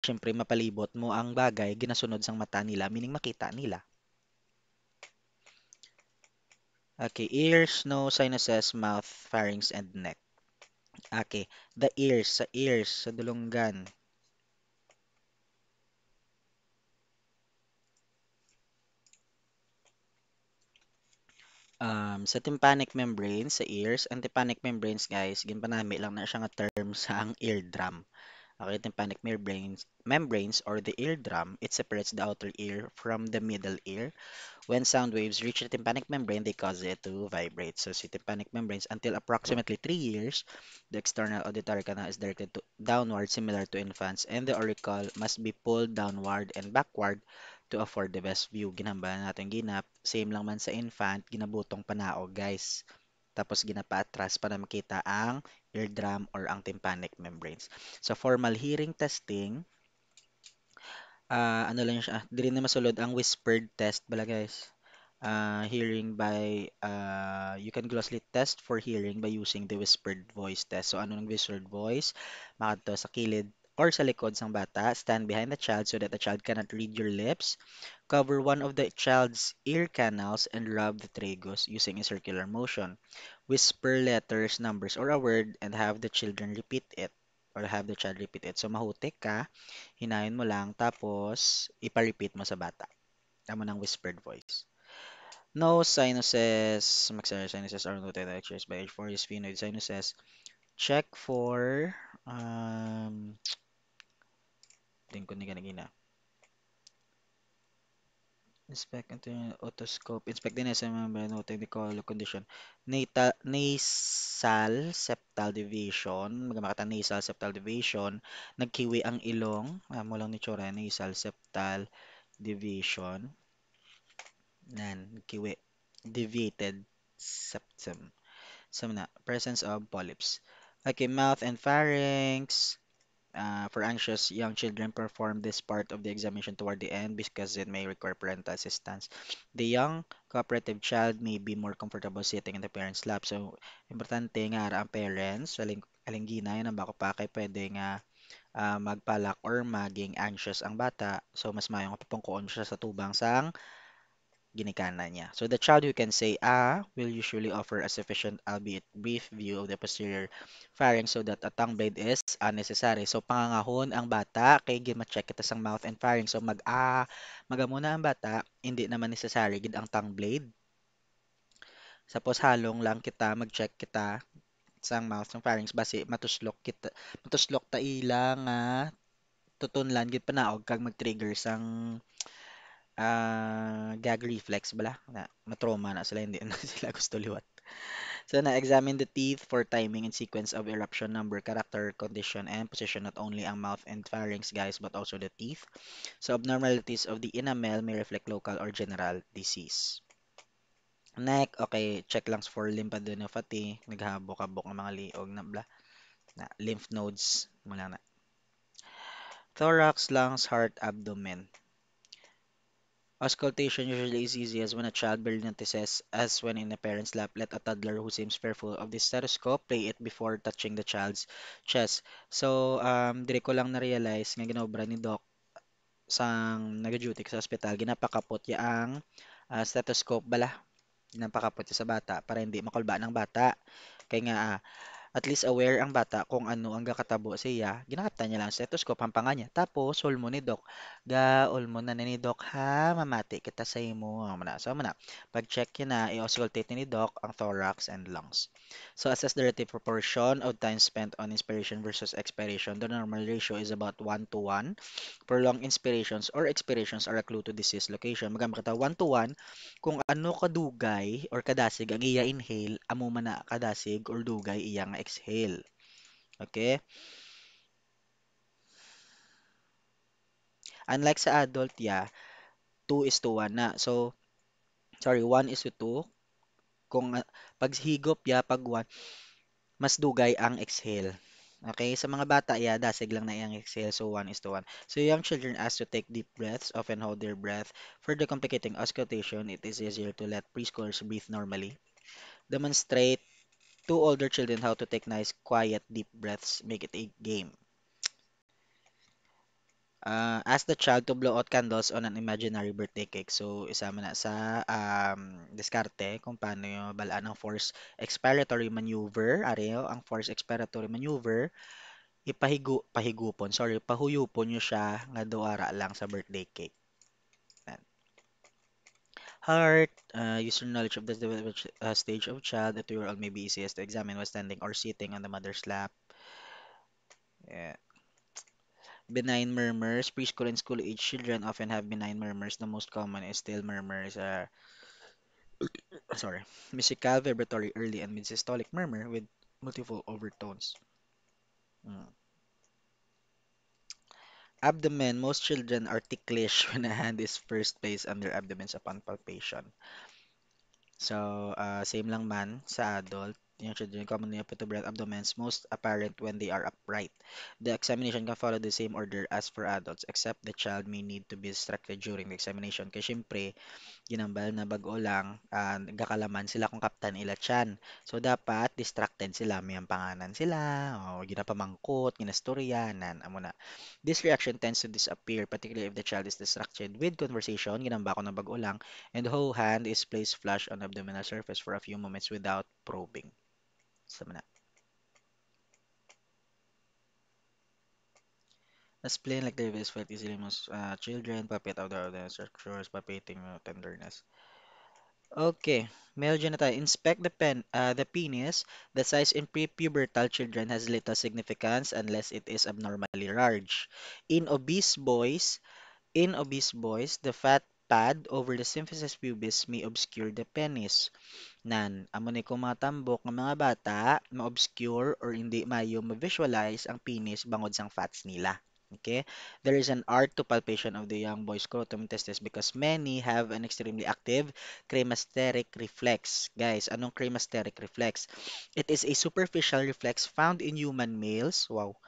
syempre mapalibot mo ang bagay ginasunod sang mata nila, meaning makita nila. Okay, ears, nose, sinuses, mouth, pharynx, and neck. Okay, the ears, sa dulonggan. Sa tympanic membrane, sa ears, ang tympanic membranes, guys, ginpanami lang na siya nga term sa ang eardrum. Okay, tympanic membranes or the eardrum, it separates the outer ear from the middle ear. When sound waves reach the tympanic membrane, they cause it to vibrate. So, si tympanic membranes, until approximately 3 years, the external auditory canal is directed downward, similar to infants, and the auricle must be pulled downward and backward to afford the best view. Ginambahan natin ginap. Same lang man sa infant, ginabutong panaog, guys. Tapos ginapa atras para makita ang eardrum or ang tympanic membranes. Sa formal hearing testing, ano lang siya, dili na masulod ang whispered test bala, guys. Hearing by you can closely test for hearing by using the whispered voice test. So ano ng whispered voice? Makadto sa kilid or sa likod ng bata, stand behind the child so that the child cannot read your lips. Cover one of the child's ear canals and rub the tragus using a circular motion. Whisper letters, numbers, or a word and have the children repeat it or have the child repeat it. So mahutik ka, hinayon mo lang, tapos ipa-repeat mo sa bata. Tama ng whispered voice. No sinuses, maxillary sinuses are noted exercised by age 4 is sphenoid sinuses. Check for, tingin ko ni ganagina. Inspect into otoscope. Inspect din sa mga no technical condition. Nasal septal deviation. Magamakata nasal septal deviation. Nagkiwi ang ilong. Mo lang ni Chora. Nasal septal deviation. Nan, nagkiwi. Deviated septum. So, na, presence of polyps. Okay, mouth and pharynx. For anxious young children, perform this part of the examination toward the end because it may require parental assistance. The young cooperative child may be more comfortable sitting in the parent's lap. So, importante nga ara ang parents, alinggina, yan ang bako pa kay pwede nga magpalak or maging anxious ang bata. So, mas mayong papungkuon siya sa tubang sang ginikanan niya. So the child who can say ah will usually offer a sufficient, albeit brief, view of the posterior pharynx so that a tongue blade is unnecessary. So pangangahon ang bata kay gima-check kita sang mouth and pharynx. So magamuna ang bata, hindi naman necessary gid ang tongue blade. Tapos halong lang kita mag-check kita sang mouth and pharynx base matuslok ta ila nga tutunlan gid panaog kag mag-trigger sang gag reflex bala na matroma na sila, hindi na sila gusto liwat. So na-examine the teeth for timing and sequence of eruption number, character, condition, and position, not only ang mouth and pharynx, guys, but also the teeth. So abnormalities of the enamel may reflect local or general disease. Neck, okay, check lang for lymphadenopathy, naghabok-habok ng mga liog na bla, na lymph nodes, mula na. Thorax, lungs, heart, abdomen. Auscultation usually is easiest when a child barely notices, as when in a parent's lap. Let a toddler who seems fearful of the stethoscope play it before touching the child's chest. So, dire ko lang na-realize nga ginobra ni Doc sang nag-duty sa ospital, ginapakapot ya ang stethoscope bala. Ginapakapot ya sa bata para hindi makulba ng bata. Kaya nga, at least aware ang bata kung ano ang gakatabo siya. Ginakaptan niya lang sa stethoscope ang panga niya. Tapos, ulmo ni Doc. Ulmo na ni Doc ha, mamati kita sa imo. So, mana. Pag-check yun na, i-auscultate ni Doc ang thorax and lungs. So, assess the relative proportion of time spent on inspiration versus expiration. The normal ratio is about 1 to 1. Prolonged inspirations or expirations are a clue to disease location. Magamit kita 1 to 1 kung ano kadugay or kadasig ang iya inhale, amo man na kadasig or dugay iya nga exhale. Okay? Unlike sa adult, yeah, 2 is to 1 na. So, sorry, 1 is to 2. Kung pag higop, ya, pag 1, mas dugay ang exhale. Okay, sa mga bata, yeah, dasig lang na iyang exhale, so 1 is to 1. So young children asked to take deep breaths, often hold their breath. Further complicating auscultation, it is easier to let preschoolers breathe normally. Demonstrate to older children how to take nice, quiet, deep breaths. Make it a game. Ask the child to blow out candles on an imaginary birthday cake. So, isama na sa diskarte kung paano yung balaan ng force expiratory maneuver. Ariyo, ang force expiratory maneuver, pahigupon, sorry, pahuyupon nyo siya nga duara lang sa birthday cake. Yan. Heart, use your knowledge of the development stage of child. A 2-year-old may be easiest to examine while standing or sitting on the mother's lap. Yeah. Benign murmurs. Preschool and school age children often have benign murmurs. The most common is still murmurs. Sorry. Musical, vibratory, early, and mid-systolic murmur with multiple overtones. Mm. Abdomen. Most children are ticklish when a hand is first placed on their abdomens upon palpation. So, same lang man sa adult. Young children commonly have vertebrate abdomens, most apparent when they are upright. The examination can follow the same order as for adults, except the child may need to be distracted during the examination. Kasi syempre, ginambal na bago lang, gakalaman sila kung kaptan ila tiyan. So, dapat distracted sila. May ang panganan sila, o ginapamangkot, ginastoryanan, amo na. This reaction tends to disappear, particularly if the child is distracted with conversation, ginamba ko na bago lang, and the whole hand is placed flush on the abdominal surface for a few moments without probing. Sama na. As plain like the is felt easily most children, puppet out the structures, puppeting tenderness. Okay, male genital. Inspect the penis. The size in prepubertal children has little significance unless it is abnormally large. In obese boys, the fat pad over the symphysis pubis may obscure the penis. Nan, amo ni kung mga tambok ng mga bata, ma-obscure or hindi maayo ma-visualize ang penis bangod sang fats nila. Okay? There is an art to palpation of the young boy's scrotum testes because many have an extremely active cremasteric reflex. Guys, anong cremasteric reflex? It is a superficial reflex found in human males, wow,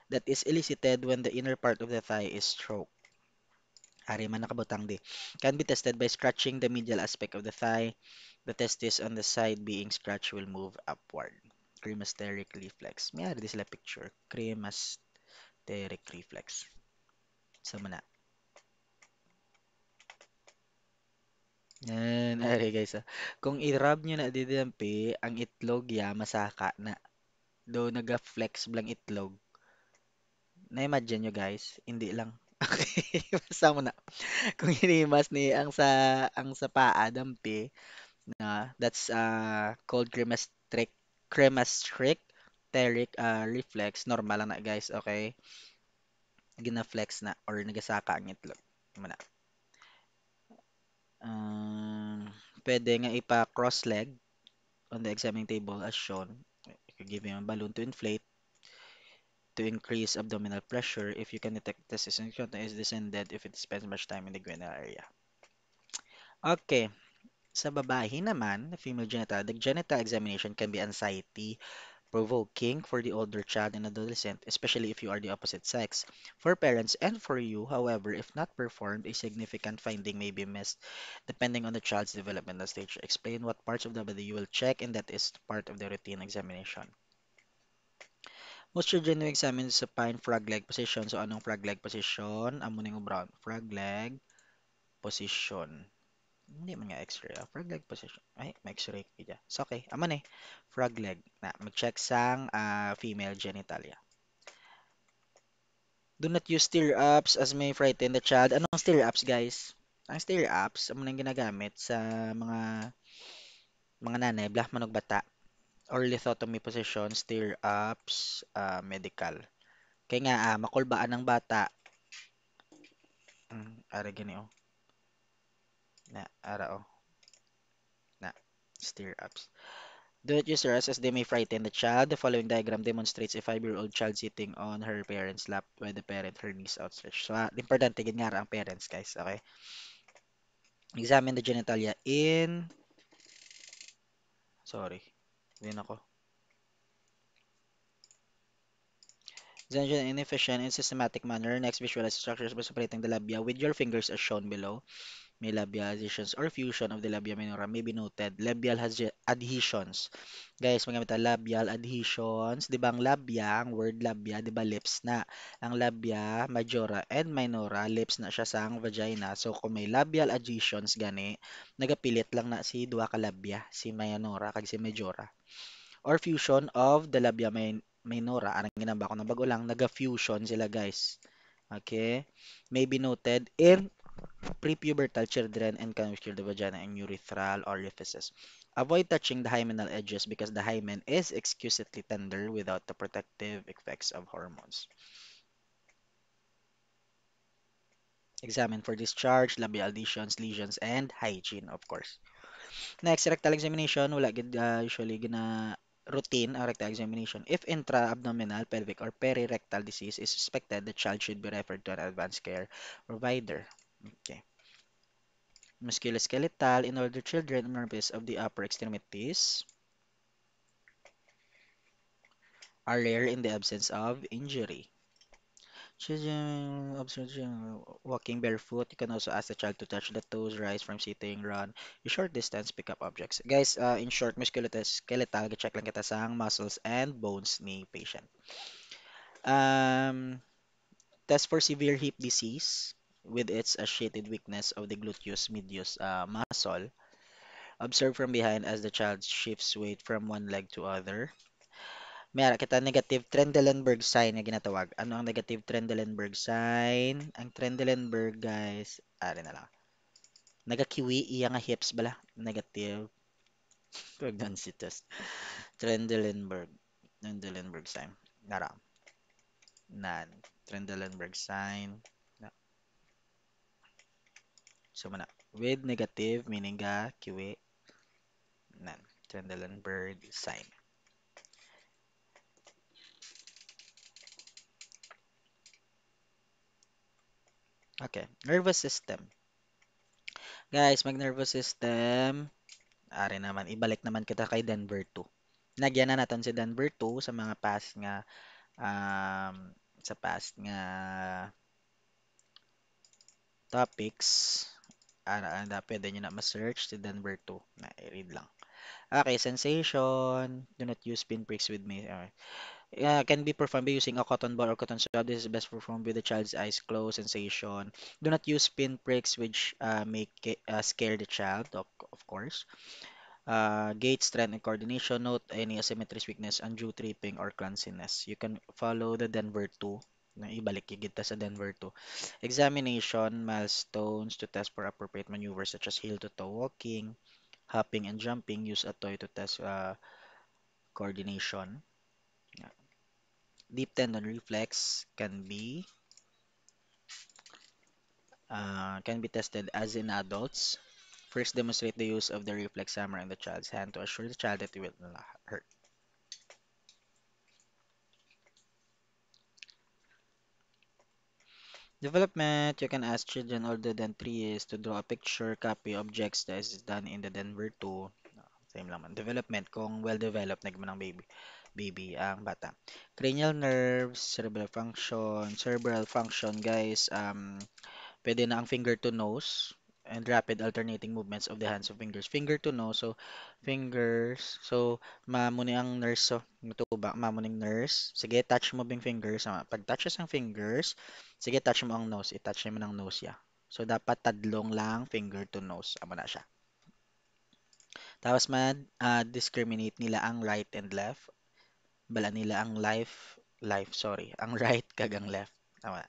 that is elicited when the inner part of the thigh is stroked. Ari man nakabutang di. Can be tested by scratching the medial aspect of the thigh. The testis on the side being scratched will move upward. Cremasteric reflex. May ari di sila picture. Cremasteric reflex. Sa mana. Yan, ari guys. Kung i-rub nyo na didampi, ang itlog ya masaka na. Do naga-flex blang itlog. Na-imagine nyo guys, hindi lang. Okay, basta mo na. Kung hinimas ni ang sa paa dampi, na that's called cremasteric teric reflex. Normal lang na guys, okay? Gina-flex na or nagasaka ang itlog. Tama na. Um, Pwede nga ipa-cross leg on the examining table as shown. You can give him a balloon to inflate to increase abdominal pressure if you can detect testosterone is descended if it spends much time in the genital area. Okay, sa babae naman, the female genital, the genital examination can be anxiety provoking for the older child and adolescent, especially if you are the opposite sex. For parents and for you, however, if not performed, a significant finding may be missed depending on the child's developmental stage. Explain what parts of the body you will check, and that is part of the routine examination. Most children will examine sa pine frog leg position. So, anong frog leg position? Amo ning brown. Frog leg position. Hindi man nga x-ray. Frog leg position. Ay, may x-ray ka dyan. So, okay. Amo ni. Frog leg. Na, mag-check sang female genitalia. Do not use stirrups as may frighten the child. Anong stirrups, guys? Ang stirrups, amo nang ginagamit sa mga nanay, blah, manog bata. Or lithotomy position, stirrups, medical. Kaya nga, makulbaan ng bata. Ara gani, oh. Na, ara, oh. Na, stirrups. Do not use stirrups as they may frighten the child. The following diagram demonstrates a 5-year-old child sitting on her parent's lap with the parent her knees outstretched. So, importante, ganyan nga ang parents, guys. Okay? Examine the genitalia in... Sorry. Din ako. Essential and inefficient in systematic manner. Next, visualize structures by separating the labia with your fingers as shown below. May labial adhesions or fusion of the labia minora may be noted. Labial adhesions. Guys, magamit ang labial adhesions. Di ba ang labia, ang word labia, di ba lips na? Ang labia, majora and minora, lips na siya sa ang vagina. So, kung may labial adhesions gani, nagapilit lang na si duha ka labia, si minora kag si majora. Or fusion of the labia minora. Anong ginamba ko na bago lang, naga-fusion sila guys. Okay? May be noted in prepubertal children and can cure the vagina and urethral orifices. Avoid touching the hymenal edges because the hymen is exquisitely tender without the protective effects of hormones. Examine for discharge, labial adhesions, lesions, and hygiene, of course. Next, rectal examination. Wala gid usually gina routine ang rectal examination. If intra-abdominal, pelvic, or perirectal disease is suspected, the child should be referred to an advanced care provider. Okay. Musculoskeletal in older children, nerves of the upper extremities are rare in the absence of injury. Children observation walking barefoot. You can also ask the child to touch the toes, rise from sitting, run a short distance, pick up objects. Guys, in short, musculoskeletal, check lang kita sa muscles and bones ni patient. Um, test for severe hip disease with its associated weakness of the gluteus medius muscle. Observe from behind as the child shifts weight from one leg to other. May ara kita negative Trendelenburg sign nga ginatawag. Ano ang negative Trendelenburg sign? Ang Trendelenburg, guys, ari na lang. Nagakiwi iya nga hips bala. Negative pregnancy test. Trendelenburg. Trendelenburg sign. Nara. Nan. Trendelenburg sign. Na. So, mana. With negative, meaning ga, kiwi. Nan. Trendelenburg sign. Okay. Nervous system. Guys, mag-nervous system. Ari naman, ibalik naman kita kay Denver 2. Nagyan na natin si Denver 2 sa mga past nga um, sa past nga topics. Pwede nyo na ma-search si Denver 2. Na, i-read lang. Okay, sensation. Do not use pinpricks with me. Can be performed by using a cotton ball or cotton swab. This is best performed with the child's eyes closed. Sensation. Do not use pinpricks which scare the child, of course. Gait, strength, and coordination. Note any asymmetries, weakness, undue tripping, or clumsiness. You can follow the Denver 2. Na ibalik kita sa Denver 2. Examination, milestones to test for appropriate maneuvers such as heel-to-toe walking, hopping and jumping. Use a toy to test coordination. Yeah. Deep tendon reflex can be tested as in adults. First, demonstrate the use of the reflex hammer in the child's hand to assure the child that it will not hurt. Development, you can ask children older than 3 years to draw a picture, copy objects that is done in the Denver 2. Same lang man. Development, kung well-developed na ang baby ang bata. Cranial nerves, cerebral function, guys, pwede na ang finger to nose and rapid alternating movements of the hands of fingers. Finger to nose, so fingers. So, mamuni ang nurse. So, ito ba? Mamuning nurse. Sige, touch mo bing fingers. Pag touches ang fingers, sige, touch mo ang nose. I-touch mo ng nose ya. So, dapat tadlong lang finger to nose. Amo na siya. Tapos, discriminate nila ang right and left. Bala nila ang sorry. Ang right kag ang left. Tama.